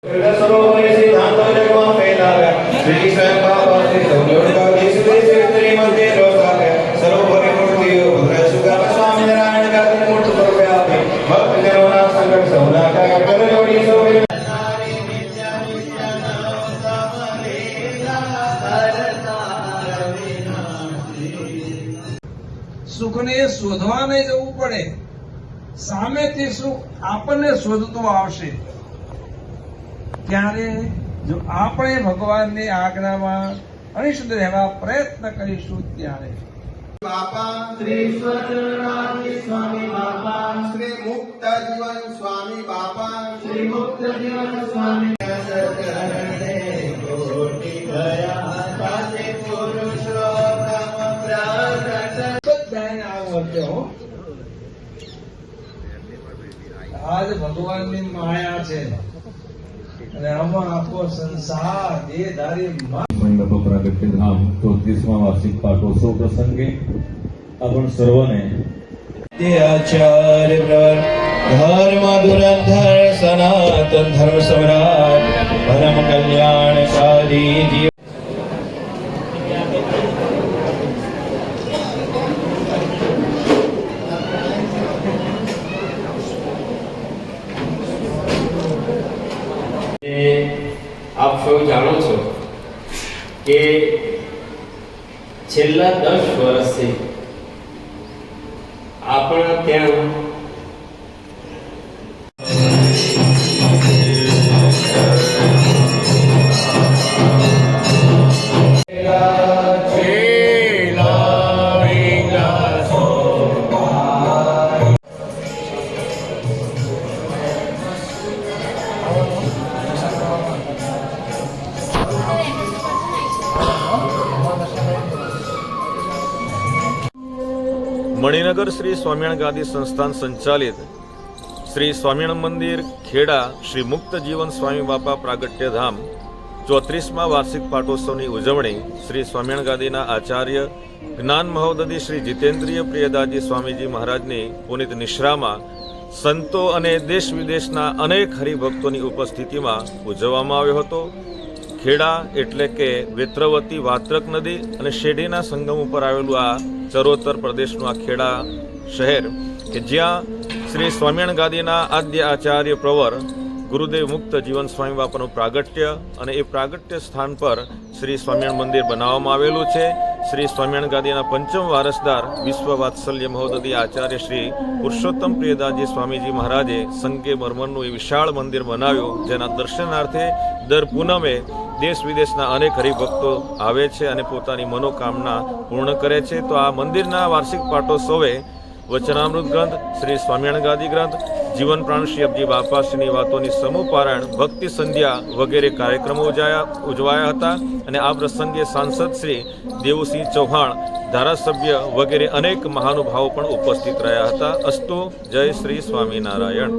સુખને શોધવા નહીં જવું પડે, સામેથી સુખ આપણને શોધતો આવશે. ત્યારે જો આપણે ભગવાનની આજ્ઞામાં અનિષ્ટ રહેવા પ્રયત્ન કરીશું ત્યારે બાપા શ્રી સ્વચરણાથી સ્વામી બાપા શ્રી મુક્ત જીવન સ્વામી બાપા શ્રી મુક્ત જીવન સ્વામી આજ ભગવાનની માયા છે અને આમાં આખો સંસાર દેહધારી બાપા પ્રાગટ્ય ધામ 34મા વાર્ષિક પાટોત્સવ પ્રસંગે આપણ સર્વને આચાર્ય ધર્મ ધુરંધર સનાતન ધર્મ સમ્રાટ પરમ કલ્યાણકારી જીવ આપ સૌ જાણો છો કે છેલ્લા 10 વર્ષથી આપણા ત્યાં મણિનગર શ્રી સ્વામિનારાયણ ગાદી સંસ્થાન સંચાલિત શ્રી સ્વામિનારાયણ મંદિર ખેડા શ્રી મુક્ત જીવન સ્વામી બાપા પ્રાગટ્ય ધામ 34મા વાર્ષિક પાટોત્સવની ઉજવણી શ્રી સ્વામિનારાયણ ગાદીના આચાર્ય જ્ઞાન મહોદધિ શ્રી જીતેન્દ્રિય પ્રિયદાસજી સ્વામીજી મહારાજની પુનિત નિશ્રામાં સંતો અને દેશ વિદેશના અનેક હરિભક્તોની ઉપસ્થિતિમાં ઉજવવામાં આવ્યો હતો. ખેડા એટલે કે વેત્રવતી વાત્રક નદી અને શેઢીના સંગમ ઉપર આવેલું આ ચરોતર પ્રદેશનું આ ખેડા શહેર કે જ્યાં શ્રી સ્વામિનારાયણ ગાદીના આદ્ય આચાર્ય પ્રવર ગુરુદેવ મુક્ત જીવન સ્વામી બાપાનું પ્રાગટ્ય અને એ પ્રાગટ્ય સ્થાન પર શ્રી સ્વામિનારાયણ મંદિર બનાવવામાં આવેલું છે. શ્રી સ્વામિનારાયણ ગાદીના પંચમ વારસદાર વિશ્વ વાત્સલ્ય મહોદધિ આચાર્ય શ્રી પુરુષોત્તમ પ્રિયદાસજી સ્વામીજી મહારાજે સંગે મરમરનું એ વિશાળ મંદિર બનાવ્યું, જેના દર્શનાર્થે દર પૂનમે દેશ વિદેશના અનેક હરિભક્તો આવે છે અને પોતાની મનોકામના પૂર્ણ કરે છે. તો આ મંદિરના વાર્ષિક પાટોત્સવે વચનામૃત ગ્રંથ, શ્રી સ્વામિનારાયણ ગાદી ગ્રંથ, જીવન પ્રાણ શ્રી અબજી બાપાશ્રીની વાતોની સમૂહ પારાયણ, ભક્તિ સંધ્યા વગેરે કાર્યક્રમો ઉજવાયા હતા અને આ પ્રસંગે સાંસદ શ્રી દેવુસિંહ ચૌહાણ, ધારાસભ્ય વગેરે અનેક મહાનુભાવો પણ ઉપસ્થિત રહ્યા હતા. અસ્તુ. જય શ્રી સ્વામિનારાયણ.